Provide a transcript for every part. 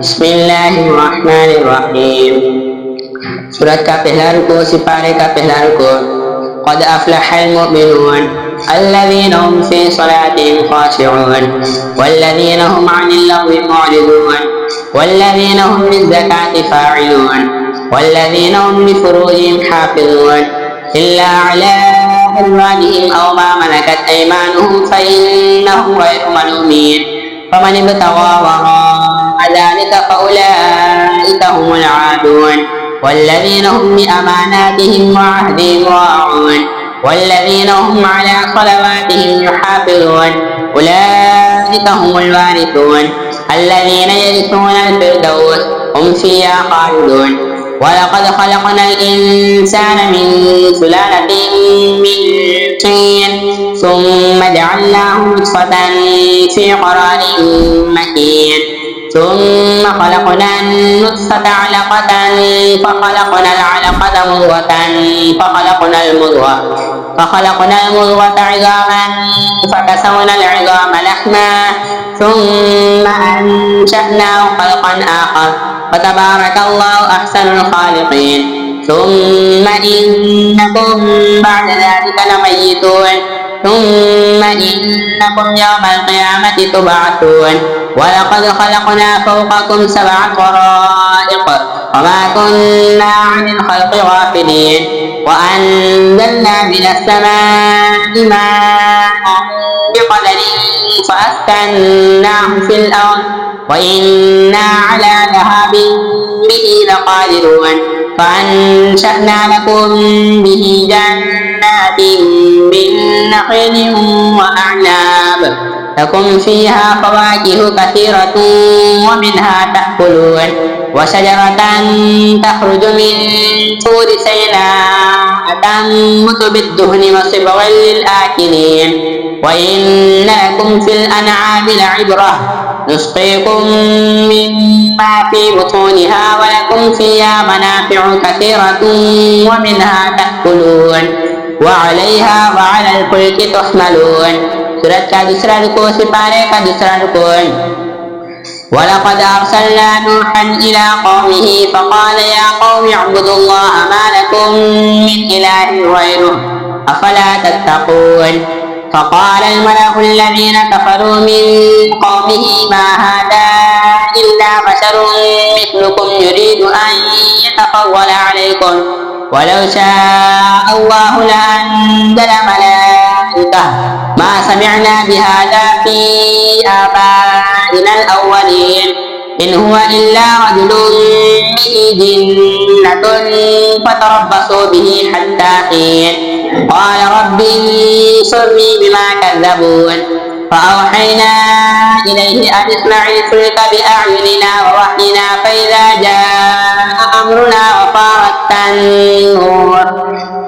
बिस्मिल्लाहिर्रहमानिर्रहीम। सूरत का पहला रुकू सिपारे का पहला रुकू। क़द अफ़लहल मुमिनून अल्लज़ीना हुम फ़ी सलातिहिम ख़ाशिऊन वल्लज़ीना हुम अनिल लग़्वी मुअरिदून वल्लज़ीना हुम लिज़्ज़काति फ़ाइलून वल्लज़ीना हुम लिफ़ुरूजिहिम हाफ़िज़ून इल्ला अला अज़वाजिहिम अव मा मलकत अयमानुहुम फ़इन्नहुम ग़ैरु मलूमीन फ़मन इब्तग़ा वराअ ज़ालिका फ़उलाइका हुमुल आदून वल्लज़ीना हुम लिअमानातिहिम वअहदिहिम राऊन वल्लज़ीना हुम अला सलवातिहिम युहाफ़िज़ून उलाइका हुमुल वारिसून अल्लज़ीना यरिसूनल फ़िरदौस हुम फ़ीहा ख़ालिदून। वलक़द ख़लक़नल इंसान मिन सुलालतिन मिन तीन सुम्मा जअलनाहु नुत्फ़तन फ़ी क़रारिन मकीन ثم خلقنا النطفة علقة فخلقنا العلقة مضغة فخلقنا المضغة عظاما فكسونا العظام لحما ثم أنشأناه خلقا آخر فتبارك الله أحسن الخالقين. ثم إنكم بعد ذلك لميتون ثم إنكم يوم القيامة تبعثون. ولقد خلقنا فوقكم سبع طرائق وما كنا عن الخلق غافلين وأنزلنا من السماء ماء بقدر فأسكناه في الأرض وإنا على ذهاب به لقادرون فأنشأنا لكم به جنات من نخيل وأعناب لكم فيها فواكه كثيرة ومنها تأكلون وشجرة تخرج من طور سيناء تنبت بالدهن وصبغا للآكلين وإن لكم في الأنعام لعبرة نسقيكم مما في بطونها ولكم فيها منافع كثيرة ومنها تأكلون وعليها وعلى الفلك تحملون. सूरत का दूसरा रुकू सिपारे का दूसरा रुकू। वलक़द अरसलना नूहन इला क़ौमिही फ़क़ाल या क़ौमि अअ्बुदुल्लाह मा लकुम मिन इलाहिन ग़ैरुहु अफ़ला तत्तक़ून। फ़क़ाल अल-मलअु अल्लज़ीना कफ़रू मिन क़ौमिही मा हाज़ा इल्ला बशरुन मिस्लुकुम युरीदु अन यतफ़व्वल अलैकुम वलौ शाअ अल्लाहु लअन्ज़ल मलाइकतन ما سمعنا بهذا في آبائنا الأولين إن هو إلا رجل به جنة فتربصوا به حتى حين قال رب انصرني بما كذبون فأوحينا إليه أن اصنع الفلك بأعيننا ووحينا فإذا جاء أمرنا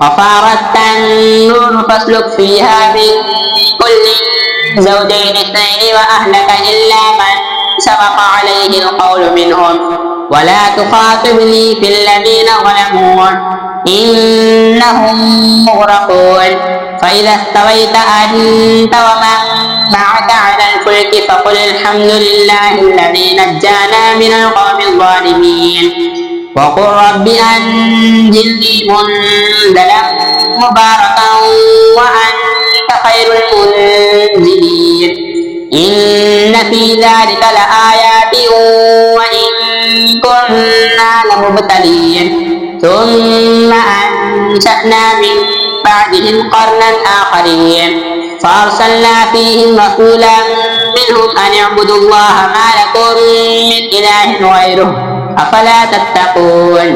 وفارت النور فاسلك فيها من كل زوجين اثنين وأهلك إلا من سبق عليه القول منهم ولا تخاطبني في الذين ظلموا إنهم مغرقون. فإذا استويت أنت ومن معك على الفلك فقل الحمد لله الذي نجانا من القوم الظالمين وقل رب أنزلني منزلا مباركا وأنت خير المنزلين إن في ذلك لآيات وإن كنا لمبتلين ثم أنشأنا من بعدهم قرنا آخرين فأرسلنا فيهم رسولا منهم أن اعبدوا الله ما لكم من إله غيره أفلا تتقون.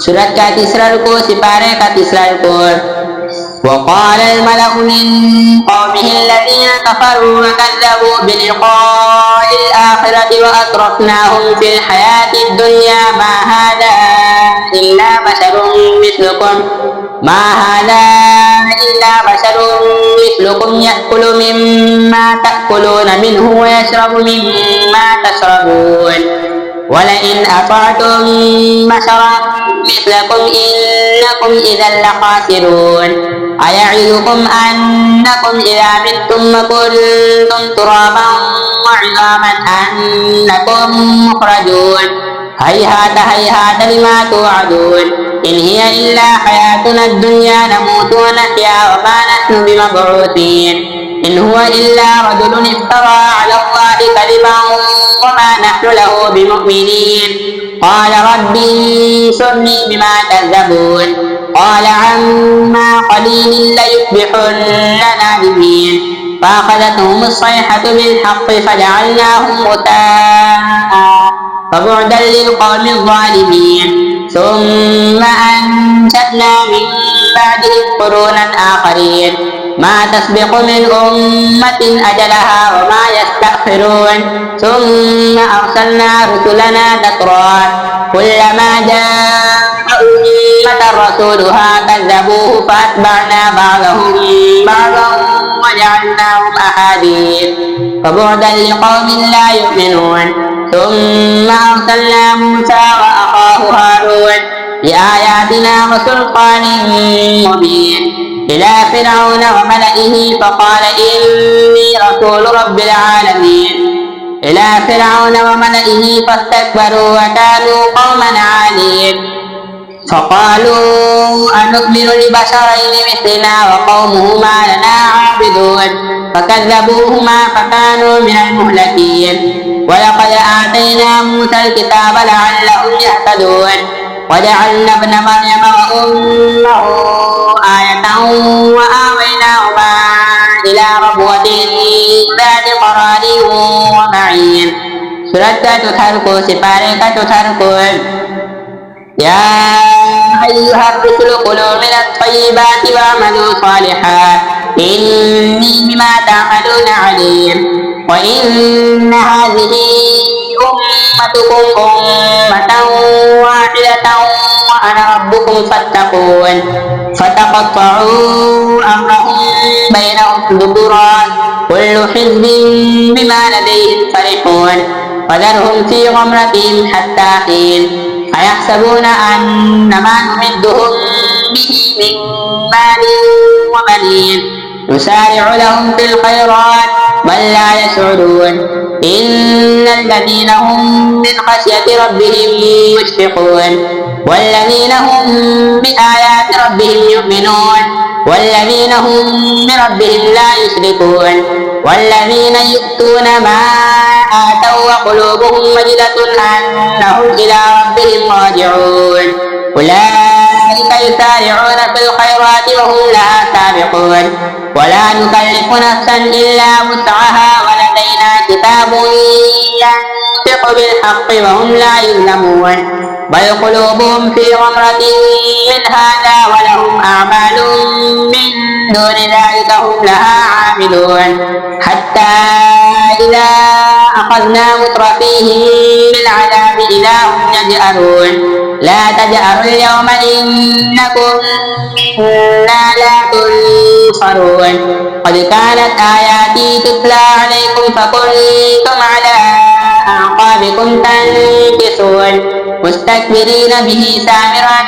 सूरत का तीसरा रुकू सिपारे का तीसरा रुकू। وقال الملأ من قومه الذين كفروا وكذبوا بلقاء الآخرة وأترفناهم في الحياة الدنيا ما هذا إلا بشر مثلكم يأكل مما تأكلون منه ويشرب مما تشربون ولئن أطعتم بشرا مثلكم إنكم إذا لخاسرون. أيعدكم أنكم إذا متم وكنتم ترابا وعظاما أنكم مخرجون هيهات هيهات لما توعدون إن هي إلا حياتنا الدنيا نموت ونحيا وما نحن بمبعوثين إن هو إلا رجل افترى على الله كذبا وما نحن له بمؤمنين قال رب انصرني بما كذبون قال عما قليل ليصبحن نادمين فأخذتهم الصيحة بالحق فجعلناهم غثاء فبعدا للقوم الظالمين ثم أنشأنا من بعدهم قرونا آخرين ما تسبق من أمة أجلها وما يستأخرون ثم أرسلنا رسلنا تترى كلما جاء أمة رسولها كذبوه فأتبعنا بعضهم بعضا وجعلناهم أحاديث فبعدا لقوم لا يؤمنون ثم أرسلنا موسى وأخاه هارون بآياتنا وسلطان مبين إلى فرعون وملئه فقال إني رسول رب العالمين إلى فرعون وملئه فاستكبروا وكانوا قوما عالين فقالوا أنؤمن لبشرين مثلنا وقومهما لنا عابدون فكذبوهما فكانوا من المهلكين ولقد آتينا موسى الكتاب لعلهم يهتدون وجعلنا ابن مريم وأمه آية وآويناهما إلى ربوة ذات قرار ومعين سورة تتركوا سفارة تتركوا يا أيها الرسل كلوا من الطيبات واعملوا صالحا إني بما تعملون عليم وإن هذه أمتكم أمة واحدة وأنا ربكم فاتقون فتقطعوا أمرهم بينهم زبرا كل حزب بما لديهم فرحون وذرهم في غمرتهم حتى حين أيحسبون أن ما نمدهم به من مال وبنين نسارع لهم في الخيرات بل لا يشعرون إن الذين هم من خشية ربهم مشفقون والذين هم بآيات ربهم يؤمنون والذين هم بربهم لا يشركون والذين يؤتون ما آتوا وقلوبهم وجلة أنهم إلى ربهم راجعون أولئك يسارعون في الخيرات وهم لها سابقون ولا نكلف نفسا إلا وسعها ولدينا كتاب ينطق بالحق وهم لا يظلمون بل قلوبهم في غمرة من هذا ولهم أعمال من دون ذلك هم لها عاملون حتى إذا أخذنا مترفيهم بالعذاب إذا هم يجأرون لا تجأروا اليوم إنكم منا لا تنصرون قد كانت آياتي تتلى عليكم فكنتم على أعقابكم تنكصون مستكبرين به سامرا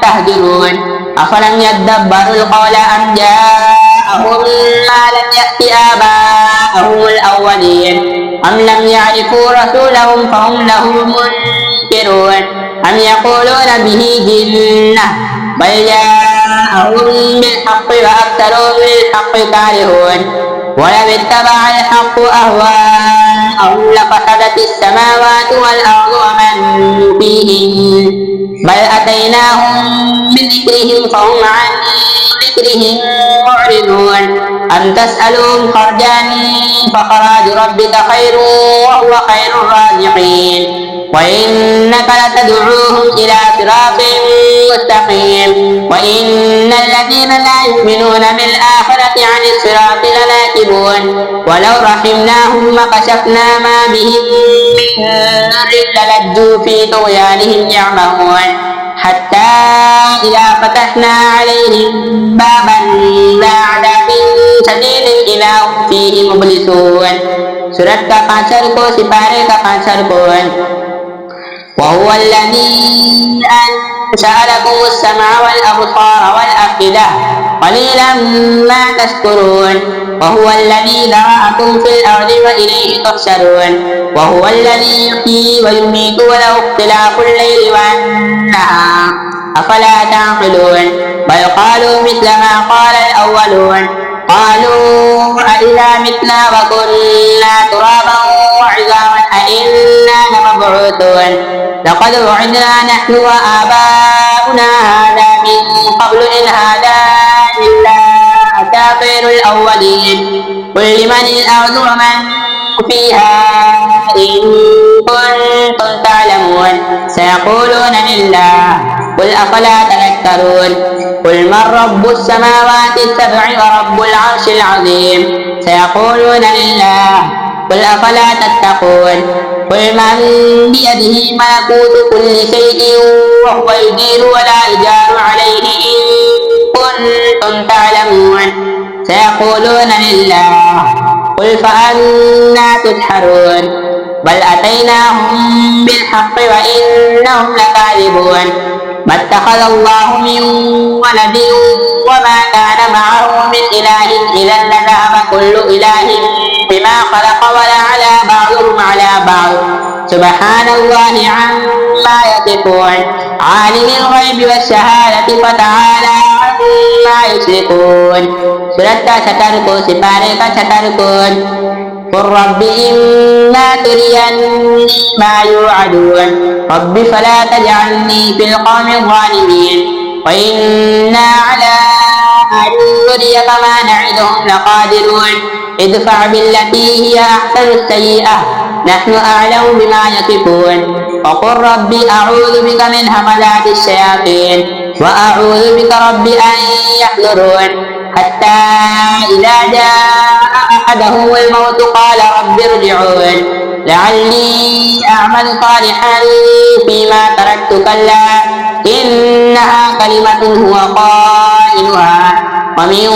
تهجرون أفلم يدبروا القول أم جاءهم ما لم يأت آباءهم الأولين أم لم يعرفوا رسولهم فهم له منكرون أم يقولون به جنة بل جاءهم بالحق وأكثرهم للحق كارهون ولو اتبع الحق أهواءهم لفسدت السماوات والأرض ومن فيهن بل أتيناهم بذكرهم فهم عن ذكرهم معرضون أم تسألهم خرجا فخراج ربك خير وهو خير الرازقين وإنك لتدعوهم إلى صراط مستقيم وإن الذين لا يؤمنون بالآخرة عن الصراط لناكبون ولو رحمناهم وكشفنا ما بهم من ضر للجوا في طغيانهم يعمهون حتى إذا فتحنا عليهم بابا ذا عذاب شديد إذا هم فيه مبلسون سورة كفانسركو سفارة كفانسركون وهو الذي أنشأ لكم السمع والأبصار والأفئدة قليلا ما تشكرون وهو الذي ذرأكم في الأرض وإليه تحشرون وهو الذي يحيي ويميت وله اختلاف الليل والنهار أفلا تعقلون بل قالوا مثل ما قال الأولون قالوا أإذا متنا وكنا ترابا وعظاما أإنا لمبعوثون لقد وعدنا نحن وآباؤنا هذا من قبل إن هذا إلا أساطير الأولين قل لمن الأرض ومن فيها إن كنتم تعلمون سيقولون لله قل أفلا تذكرون قل من رب السماوات السبع ورب العرش العظيم سيقولون لله قل أفلا تتقون قل من بيده ملكوت كل شيء وهو يجير ولا يجار عليه إن كنتم تعلمون سيقولون لله قل فأنا تسحرون بل أتيناهم بالحق وإنهم لكاذبون ما اتخذ الله من ولد وما كان معه من إله إذا لذهب كل إله بما خلق ولعلى بعضهم على بعض سبحان الله عما يصفون عالم الغيب والشهادة فتعالى عما يشركون سورة ستركوا سبارك ستركون قل رب إما تريني ما يوعدون رب فلا تجعلني في القوم الظالمين وإنا على أن نريك ما نعدهم لقادرون ادفع بالتي هي أحسن السيئة نحن أعلم بما يصفون وقل رب أعوذ بك من همزات الشياطين وأعوذ بك رب أن يحضرون حتى إذا جاء أحدهم الموت قال رب ارجعون لعلي أعمل صالحا فيما تركت كلا إنها كلمة هو قائلها ومن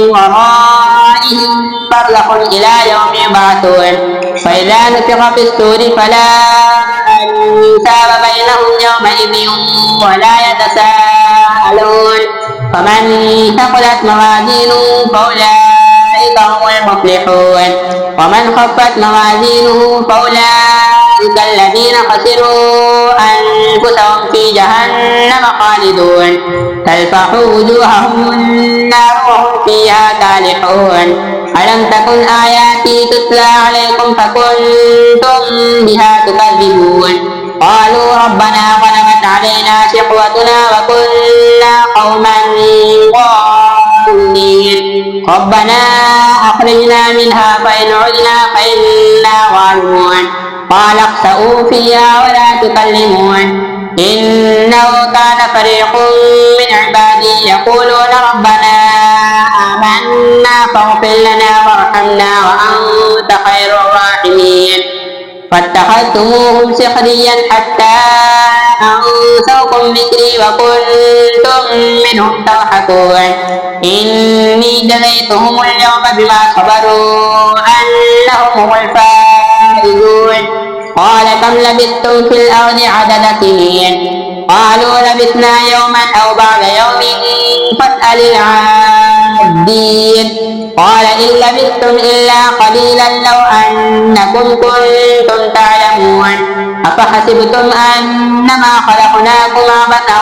ورائهم برزخ إلى يوم يبعثون فإذا نفخ في الصور فلا أنساب بينهم يومئذ ولا يتساءلون فمن ثقلت موازينه فأولئك هم المفلحون ومن خفت موازينه فأولئك الذين خسروا أنفسهم في جهنم خالدون تلفح وجوههم النار وهم فيها كالحون ألم تكن آياتي تتلى عليكم فكنتم بها تكذبون قالوا ربنا غلبت علينا شقوتنا وكنا قوما ضالين ربنا أخرجنا منها فإن عدنا فإنا ظالمون قال اخسئوا فيها ولا تكلمون إنه كان فريق من عبادي يقولون ربنا آمنا فاغفر لنا وارحمنا وأنت خير الراحمين فاتخذتموهم سخريا حتى أنسوكم ذكري وكنتم منهم تضحكون إني جزيتهم اليوم بما صبروا أنهم هم الفائزون قال كم لبثتم في الأرض عدد سنين قالوا لبثنا يوما أو بعد يوم فاسأل العادين قال إن لبثتم إلا قليلا لو أنكم كنتم تعلمون أفحسبتم أنما خلقناكم عبثا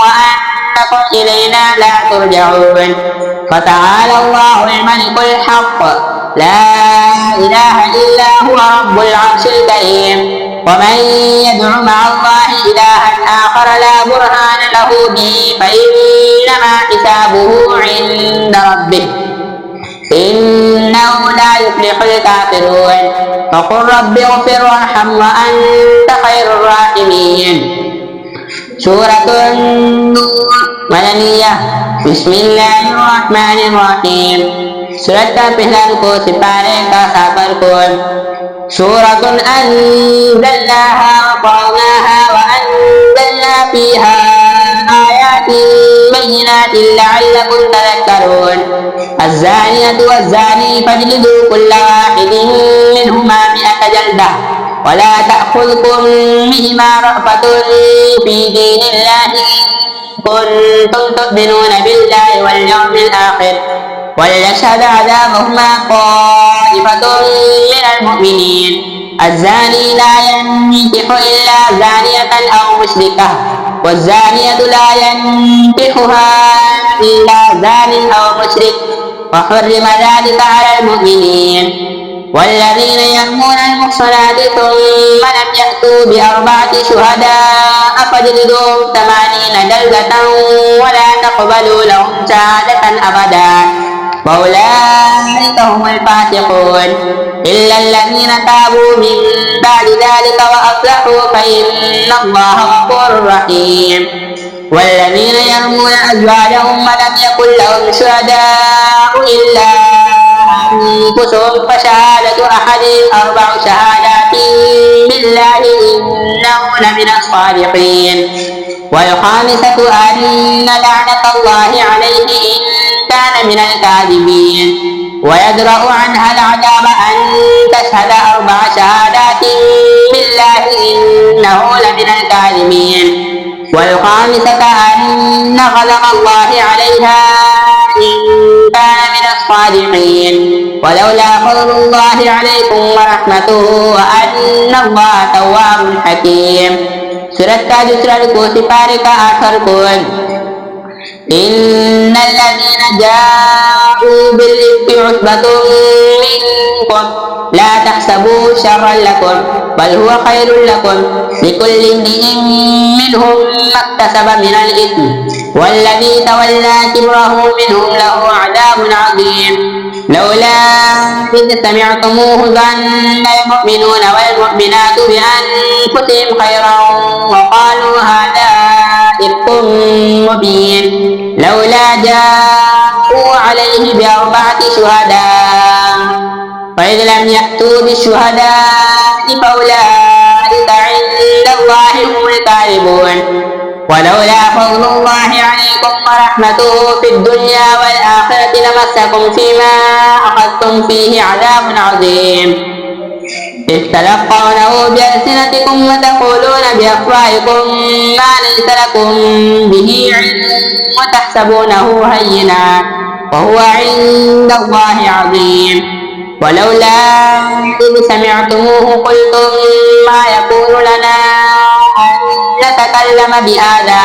وأنكم إلينا لا ترجعون فتعالى الله الملك الحق لا إله إلا هو رب العرش الكريم ومن يدع مع الله إلها آخر لا برهان له به فإنما حسابه عند ربه إنه لا يفلح الكافرون فقل رب اغفر وارحم وأنت خير الراحمين سورة النور مدنية بسم الله الرحمن الرحيم سورة پہلا سپارے کا سابر کون سورة أنزلناها وقرأناها وأنزلنا فيها آيات بينات لعلكم تذكرون الزانية والزاني فاجلدوا كل واحد منهما 100 جلدة ولا تأخذكم بهما رأفة في دين الله إن كنتم تؤمنون بالله واليوم الآخر وليشهد عذابهما طائفة من المؤمنين. الزاني لا ينكح إلا زانية أو مشركة والزانية لا ينكحها إلا زان أو مشرك وحرم ذلك على المؤمنين. والذين يرمون المحصنات ثم لم يأتوا بأربعة شهداء فاجلدوهم 80 جلدة ولا تقبلوا لهم شهادة أبدا وأولئك هم الفاسقون. إلا الذين تابوا من بعد ذلك وأصلحوا فإن الله غفور رحيم. والذين يرمون أزواجهم ولم يكن لهم شهداء إلا أنفسهم فشهادة أحدهم 4 شهادات بالله إنه لمن الصادقين. والخامسة أن لعنة الله عليه إن كان من الكاذبين. ويدرأ عنها العذاب أن تشهد 4 شهادات بالله إنه لمن الكاذبين. والخامسة أن غضب الله عليها إن كان من الصادقين. ولولا فضل الله عليكم ورحمته وأن الله تواب حكيم. Surat ke-7 sifari ke-8 Innal ladhina ja'u bil ifki usbatun minkum la tahsabu syarran lakum bal huwa khairul lakum likulli imri'in minhum maktasaba minal ithmi walladhi tawalla kibrahu minhum lahu 'adabun 'adhim. لولا إذ سمعتموه ظن المؤمنون والمؤمنات بأنفسهم خيرا وقالوا هذا إفك مبين لولا جاءوا عليه ب4 شهداء فإذ لم يأتوا بالشهداء فأولئك عند الله هم الكاذبون. ولولا فضل الله عليكم ورحمته في الدنيا والآخرة لمسكم فيما أخذتم فيه عذاب عظيم. إذ تلقونه بألسنتكم وتقولون بأفواهكم ما ليس لكم به علم وتحسبونه هينا وهو عند الله عظيم. ولولا إذ سمعتموه قلتم ما يكون لنا أن نتكلم بهذا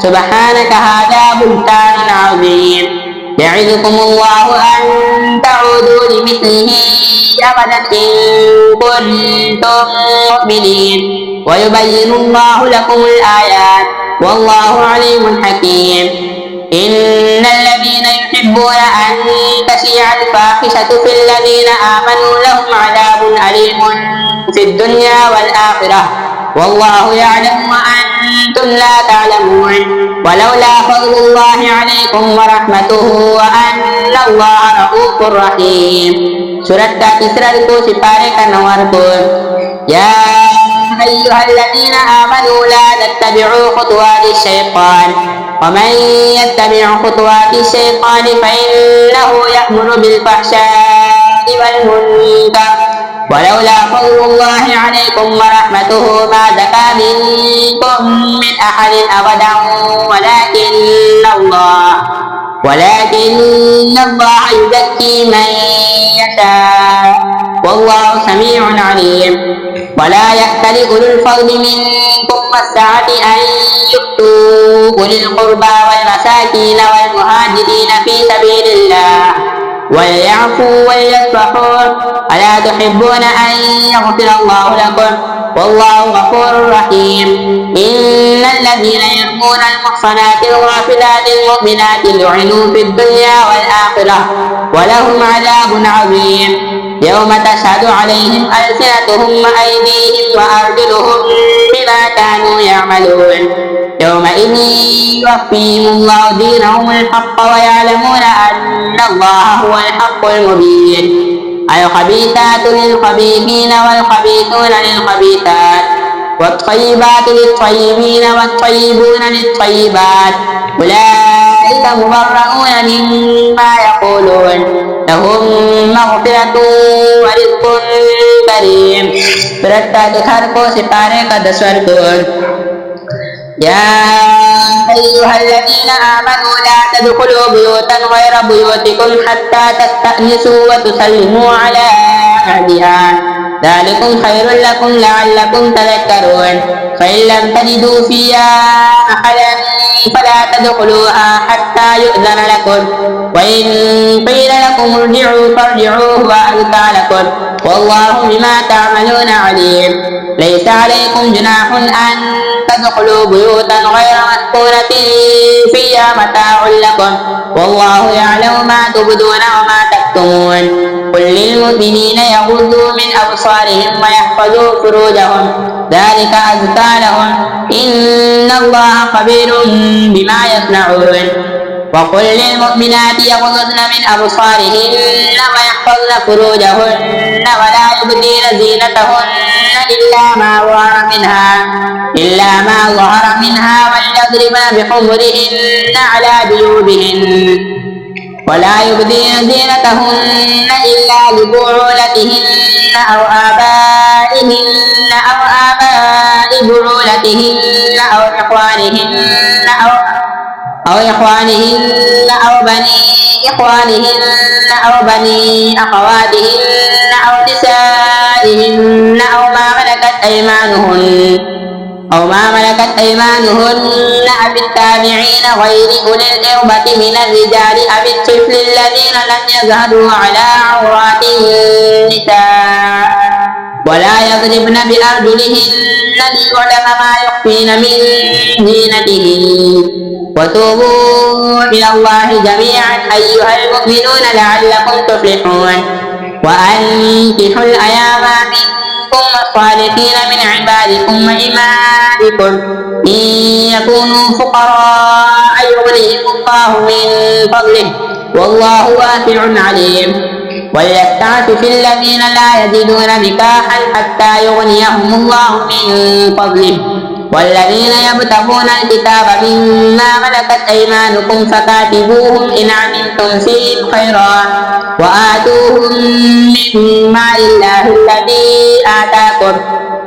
سبحانك هذا بهتان عظيم. يعظكم الله أن تعودوا لمثله أبدا إن كنتم مؤمنين ويبين الله لكم الآيات والله عليم حكيم. إن الذين يحبون أن تشيع الفاحشة في الذين آمنوا لهم عذاب أليم في الدنيا والآخرة والله يعلم وأنتم لا تعلمون. ولولا فضل الله عليكم ورحمته وأن الله رؤوف رحيم. Surat ke-9 sifari ke-9 Ya أيها الذين آمنوا لا تتبعوا خطوات الشيطان ومن يتبع خطوات الشيطان فإنه يأمر بالفحشاء والمنكر ولولا فضل الله عليكم ورحمته ما زكى منكم من أحد أبدا ولكن الله يزكي من يشاء والله سميع عليم. ولا يأتل أولو الفضل منكم والسعة أن يؤتوا أولي القربى والمساكين والمهاجرين في سبيل الله وليعفوا وليصفحوا ألا تحبون أن يغفر الله لكم والله غفور رحيم. إن الذين يرمون المحصنات الغافلات المؤمنات لعنوا في الدنيا والآخرة ولهم عذاب عظيم يوم تشهد عليهم ألسنتهم وأيديهم وأرجلهم بما كانوا يعملون يومئذ يوفيهم الله دينهم الحق ويعلمون أن الله هو الحق المبين. الخبيثات للخبيثين والخبيثون للخبيثات والطيبات للطيبين والطيبون للطيبات أولئك أولئك مبرؤون مما يقولون لهم مغفرة ورزق كريم. Surat Al-Kahf separe ke-10. يا أيها الذين آمنوا لا تدخلوا بيوتا غير بيوتكم حتى تستأنسوا وتسلموا على أهلها ذلكم خير لكم لعلكم تذكرون. فإن لم تجدوا فيها أحدا فلا تدخلوها حتى يؤذن لكم وإن قيل لكم ارجعوا فارجعوا هو أزكى لكم والله بما تعملون عليم. ليس عليكم جناح أن تدخلوا بيوتا غير مسكونة فيها متاع لكم والله يعلم ما تبدون وما تكتمون. قل للمؤمنين يغضوا من أبصارهم ويحفظوا فروجهم ذلك أزكى لهم إن الله خبير بما يصنعون. وقل للمؤمنات يغضضن من أبصارهن ويحفظن فروجهن ولا يبدين زينتهن إلا ما ظهر منها وليضربن بخمرهن على جيوبهن ولا يبدين زينتهن إلا لبعولتهن أو آبائهن أو آباء بعولتهن أو إخوانهن أو بني إخوانهن أو بني أخواتهن أو نسائهن أو ما ملكت أيمانهن أو التابعين غير أولي الإربة من الرجال أو الطفل الذين لم يظهروا على عورات النساء ولا يضربن بأرجلهن ليعلم ما يخفين من زينتهن. وتوبوا إلى الله جميعا أيها المؤمنون لعلكم تفلحون. وأنكحوا الأيام منكم والصالحين من عبادكم وإمائكم إن يكونوا فقراء يغنيهم الله من فضله والله واسع عليم. وليستعفف الذين لا يجدون نكاحا حتى يغنيهم الله من فضله والذين يبتغون الكتاب مما ملكت أيمانكم فكاتبوهم إن علمتم فيهم خيرا وآتوهم مما لله الذي آتاكم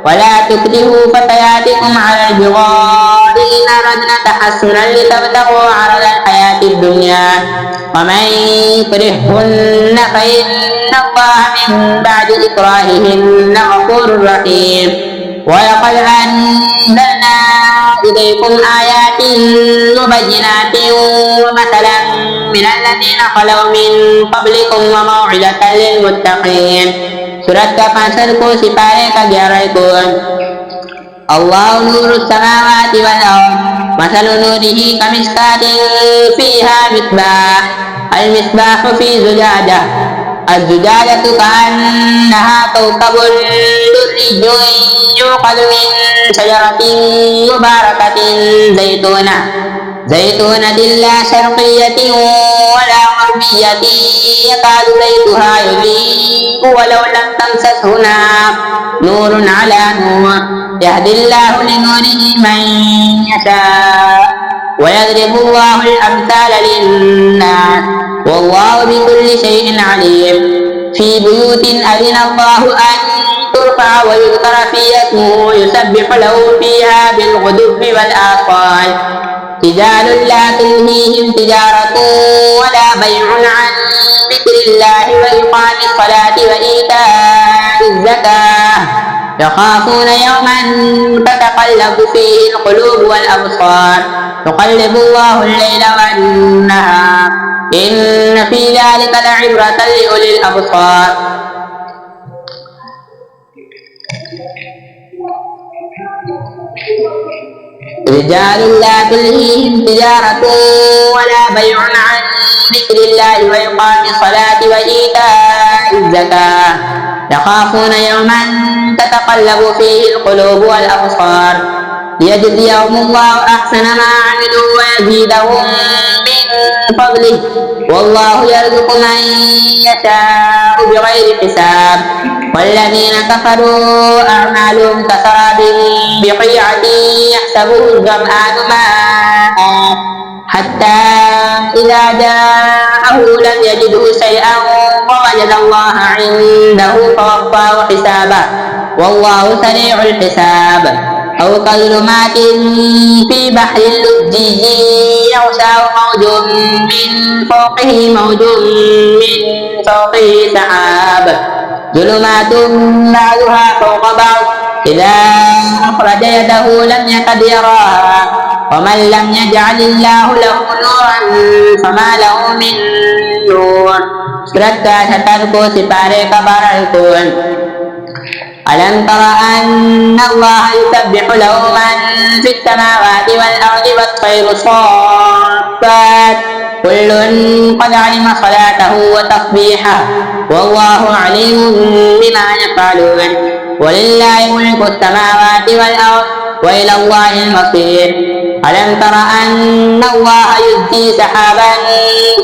ولا تكرهوا فتياتكم على البغاء إن أردنا تحسنا لتبتغوا عرض الحياة الدنيا ومن يكرههن فإن الله من بعد إكراههن غفور رحيم. ولقد أنزلنا إليكم آيات مبينات ومثلا من الذين خلوا من قبلكم وموعظة للمتقين. Surat Al-Fajr separe ke-11. الله نور السماوات والأرض مثل نوره كمشكاة فيها مصباح المصباح في زجاجة الزجاجة كأنها كوكب دري يوقد من شجرة مباركة زيتونة لا شرقية ولا غربية يكاد زيتها يضيء ولو لم تمسسه نار نور على نور يهدي الله لنوره من يشاء ويضرب الله الأمثال للناس والله بكل شيء عليم. في بيوت أذن الله أن ترفع ويذكر فيها اسمه يسبح له فيها بالغدو والآصال رجال لا تلهيهم تجارة ولا بيع عن ذكر الله وإقام الصلاة وإيتاء الزكاة يخافون يوما تتقلب فيه القلوب والأبصار يقلب الله الليل والنهار إن في ذلك لعبرة لأولي الأبصار. رجال لا تلهيهم تجارة ولا بيع عن ذكر الله وإقام الصلاة وإيتاء الزكاة يخافون يوما تتقلب فيه القلوب والأبصار ليجزيهم الله أحسن ما عملوا ويزيدهم من فضله والله يرزق من يشاء بغير حساب. والذين كفروا أعمالهم كسراب بقيعة يحسبه الظمآن ماء حتى إذا جاءه لم يجده شيئا ووجد الله عنده فوفاه حسابه والله سريع الحساب. أو كظلمات في بحر لجي يغشاه موج من فوقه موج من فوقه سحاب ظلمات بعضها فوق بعض إذا أخرج يده لم يكد يراها ومن لم يجعل الله له نورا فما له من نور. Surat ke-1 Sipare Kabar Al-Quran. ألم تر أن الله يسبح له من في السماوات والأرض والطير صافات كل قد علم صلاته وتصبيحه والله عليم بما يفعلون. ولله ملك السماوات والأرض وإلى الله المصير. ألم تر أن الله يزجي سحابا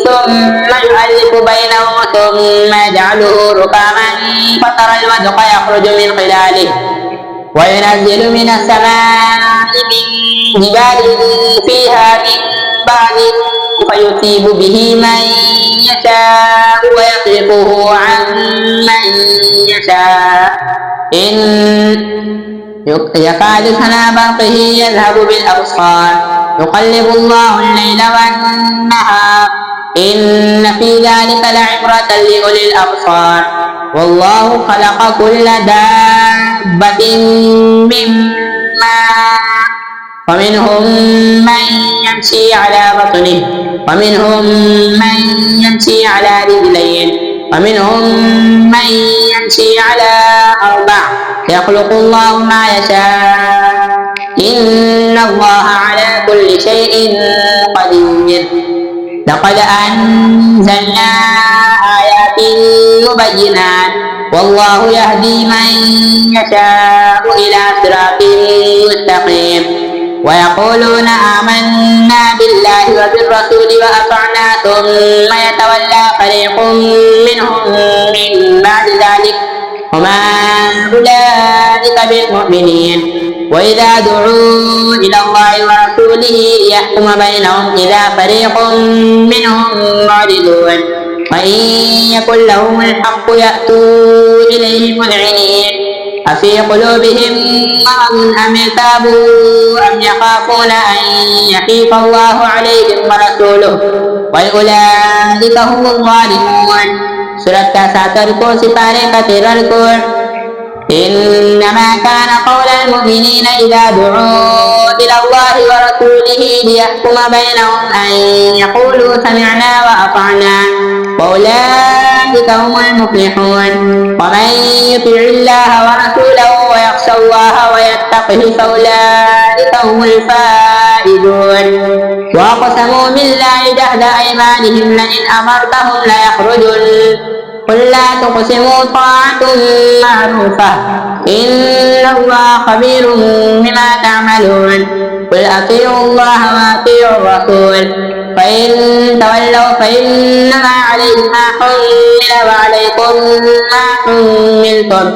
ثم يؤلف بينه ثم يجعله ركاما فترى الودق يخرج من خلاله وينزل من السماء من جبال فيها من بعد فيصيب به من يشاء ويصرفه عن من يشاء إن يكاد سنا برقه يذهب بالأبصار يقلب الله الليل والنهار إن في ذلك لعبرة لأولي الأبصار. والله خلق كل دابة من ماء ومنهم من يمشي على بطنه ومنهم من يمشي على رجلين ومنهم من يمشي على 4 يخلق الله ما يشاء إن الله على كل شيء قدير. لقد أنزلنا آيات مبينات والله يهدي من يشاء إلى صراط مستقيم. ويقولون آمنا بالله وبالرسول وأطعنا ثم يتولى فريق منهم من بعد ذلك وما أولئك بالمؤمنين. وإذا دعوا إلى الله ورسوله ليحكم بينهم إذا فريق منهم معرضون وإن يكن لهم الحق يأتوا إليه مذعنين أفي قلوبهم مرض أم ارتابوا أم يخافون أن يحيف الله عليهم ورسوله وأولئك هم الظالمون. Surat ke-1 Sipare Al-Quran. إنما كان قول المؤمنين إذا دعوا إلى الله ورسوله ليحكم بينهم أن يقولوا سمعنا وأطعنا وأولئك هم المفلحون. ومن يطع الله ورسوله ويخشى الله ويتقه فأولئك هم الفائزون. وأقسموا بالله جهد أيمانهم لئن أمرتهم ليخرجن قل لا تقسموا طاعة معروفة إن الله خبير بما تعملون. قل أطيعوا الله وأطيعوا الرسول فإن تولوا فإنما عليه ما حمل وعليكم ما حملتم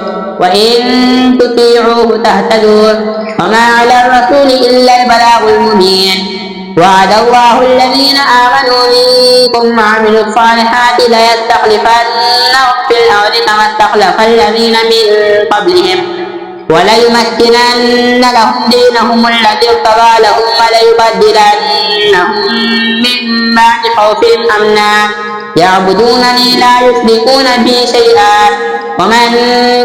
وإن تطيعوه تهتدوا وما على الرسول إلا البلاغ المبين. وعد الله الذين آمنوا منكم وعملوا الصالحات ليستخلفنهم في الأرض كما استخلف الذين من قبلهم وليمكنن لهم دينهم الذي ارتضى لهم وليبدلنهم من بعد خوفهم أمنا يعبدونني لا يشركون بي شيئا ومن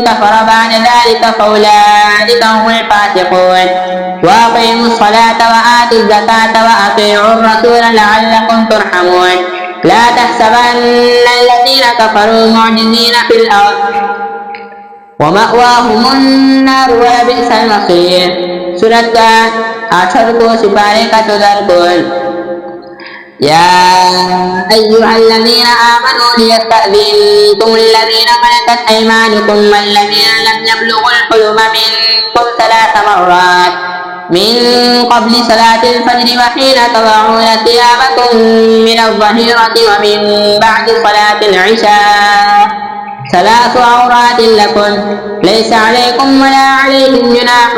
كفر بعد ذلك فأولئك هم الفاسقون. وأقيموا الصلاة وآتوا الزكاة وأطيعوا الرسول لعلكم ترحمون. لا تحسبن الذين كفروا معجزين في الأرض ومأواهم النار ولبئس المصير. Surat ke-1 Sipare Al-Quran. يا أيها الذين آمنوا ليستأذنكم الذين ملكت أيمانكم والذين لم يبلغوا الحلم منكم 3 مرات من قبل صلاة الفجر وحين تضعون ثيابكم من الظهيرة ومن بعد صلاة العشاء 3 عورات لكم ليس عليكم ولا عليهم جناح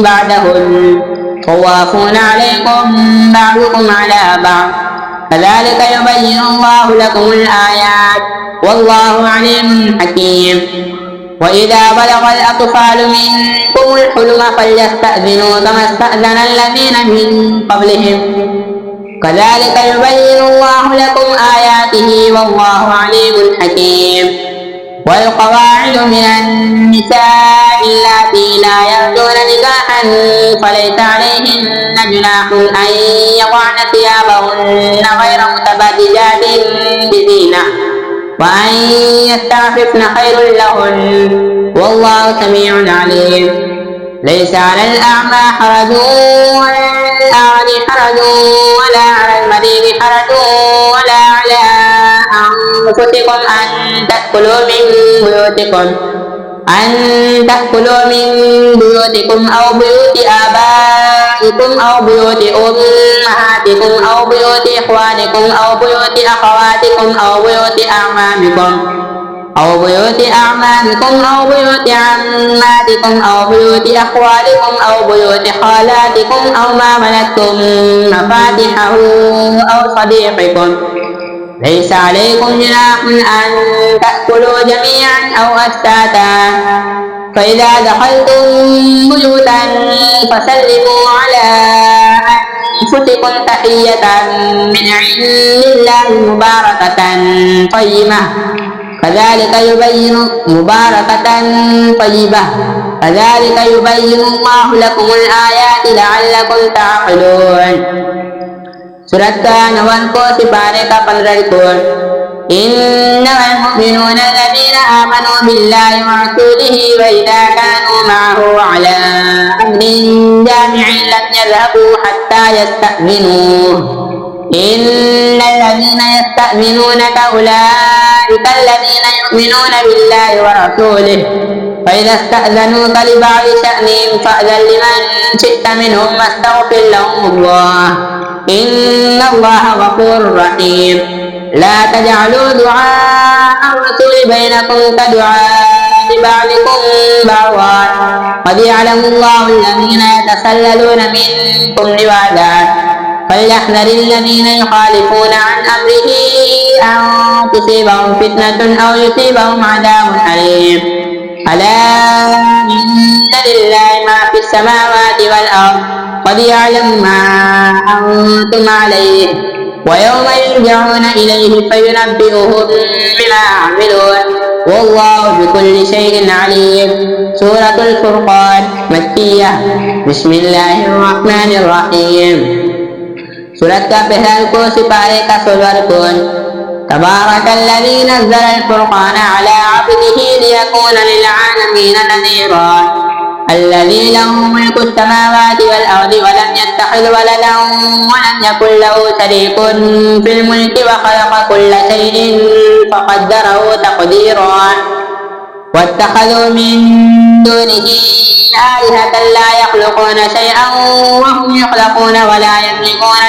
بعدهن طوافون عليكم بعضكم على بعض كذلك يبين الله لكم الآيات والله عليم حكيم. وإذا بلغ الأطفال منكم الحلم فليستأذنوا كما استأذن الذين من قبلهم كذلك يبين الله لكم آياته والله عليم حكيم. والقواعد من النساء اللاتي لا يرجون نكاحا فليس عليهن جناح أن يضعن ثيابهن غير متبرجات بزينة وأن يستعففن خير لهن والله سميع عليم. ليس على الأعمى حرج ولا على الأعرج حرج ولا على المريض حرج ولا على أنفسكم أن تأكلوا من بيوتكم أو بيوت آبائكم أو بيوت أمهاتكم أو بيوت إخوانكم أو بيوت أخواتكم أو بيوت أعمامكم أو بيوت بيوت عماتكم أو بيوت أخوالكم أو بيوت خالاتكم أو ما ملكتم مفاتحه أو صديقكم. ليس عليكم جناح أن تأكلوا جميعا أو أشتاتا فإذا دخلتم بيوتا فسلموا على أنفسكم تحية من عند الله مباركة طيبة كذلك يبين الله لكم الآيات لعلكم تعقلون. Surat ke-9 Sifare ka-15 Innamal mu'minuna alladhina amanu billahi wa rasulihi wa idha kanu ma'ahu ala amrin jami'in lam yadhhabu hatta yasta'minuh innal ladhina yasta'minunaka ulaika alladhina yu'minuna billahi wa rasulihi fa idha ista'dhanuka li ba'di sha'nihim fa'dhan liman shi'ta minhum wastaghfir lahumullah إن الله غفور رحيم. لا تجعلوا دعاء الرسول بينكم كدعاء بعضكم بعضا قد يعلم الله الذين يتسللون منكم لواذا فليحذر الذين يخالفون عن أمره أن تصيبهم فتنة أو يصيبهم عذاب أليم. ألا إن لله ما في السماوات والأرض قد يعلم ما أنتم عليه ويوم يرجعون إليه فينبئهم بما عملوا والله بكل شيء عليم. سورة الفرقان مكية. بسم الله الرحمن الرحيم. سورة كافها Sifare ka-11 تبارك الذي نزل الفرقان على عبده ليكون للعالمين نذيرا الذي له ملك السماوات والأرض ولم يتخذ ولدا ولم يكن له شريك في الملك وخلق كل شيء فقدره تقديرا واتخذوا من دونه آلهة لا يخلقون شيئا وهم يخلقون ولا يملكون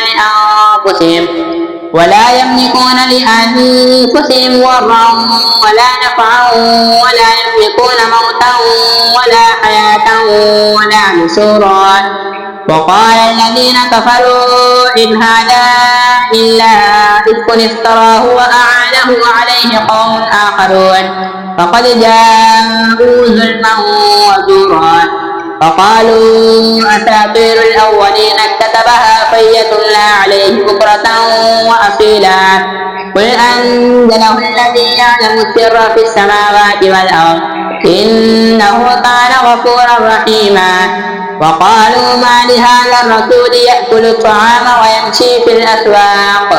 لأنفسهم ضرا ولا نفعا ولا يملكون موتا ولا حياة ولا نشورا. وقال الذين كفروا إن هذا إلا إفك افتراه وأعانه عليه قوم آخرون فقد جاءوا ظلما وزورا فقالوا أساطير الأولين اكتتبها فليتملى عليه بكرة وأصيلا قل أنزله الذي يعلم السر في السماوات والأرض إنه كان غفورا رحيما. وقالوا ما لهذا الرسول يأكل الطعام ويمشي في الأسواق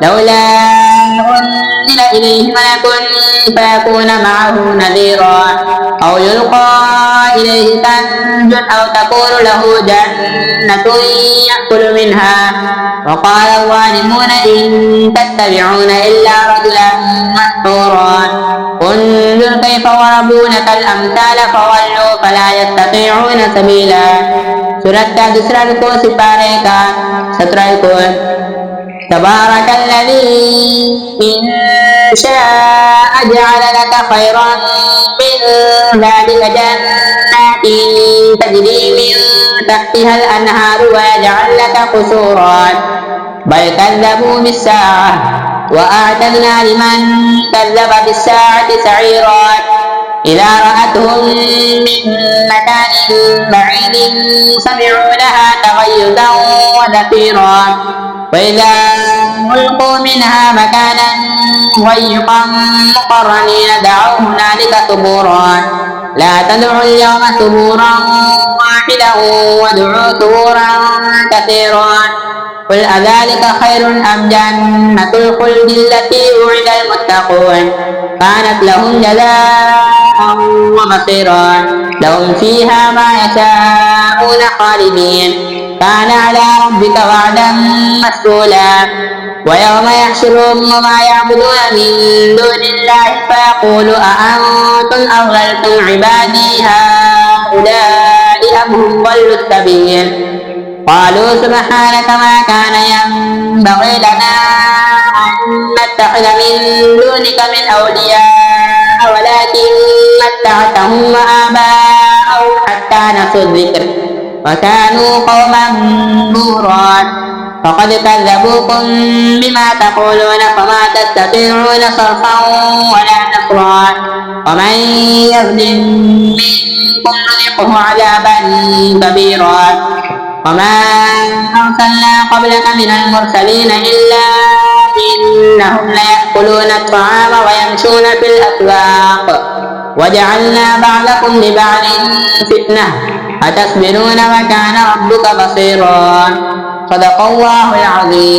لولا أنزل إليه ملك فيكون معه نذيرا أو يلقى إليه كنز أو تكون له جنة يأكل منها. وقال الظالمون إن تتبعون إلا رجلا مسحورا انظر كيف ضربوا لك الأمثال فضلوا فلا يستطيعون سبيلا. Surat ke-12 Sifare ka-17 تبارك الذي إن شاء جعل لك خيرا من ذلك جنات تجري من تحتها الأنهار ويجعل لك قصورا بل كذبوا بالساعة وأعتدنا لمن كذب بالساعة سعيرا إذا رأتهم من مكان بعيد سمعوا لها تغيظا وزفيرا وإذا ألقوا منها مكانا ضيقا مقرنين دعوا هنالك ثبورا لا تدعوا اليوم ثبورا واحدا وادعوا ثبورا كثيرا قل أذلك خير أم جنة الخلد التي وعد المتقون كانت لهم جزاء ومصيرا لهم فيها ما يشاءون خالدين كان على ربك وعدا مسئولا ويوم يحشرهم وما يعبدون من دون الله فيقول أأنتم أضللتم عبادي هؤلاء أم هم ضلوا السبيل قالوا سبحانك ما كان ينبغي لنا أن نتخذ من دونك من أولياء ولكن متعتهم وآباءهم حتى نسوا الذكر وكانوا قوما بورا فقد كذبوكم بما تقولون فما تستطيعون صرفا ولا نصرا ومن يظلم منكم نذقه عذابا كبيرا وما أرسلنا قبلك من المرسلين إلا إنهم ليأكلون الطعام ويمشون في الأسواق وجعلنا بعضكم لبعض فتنة أتصبرون وكان ربك بصيرا صدق الله العظيم.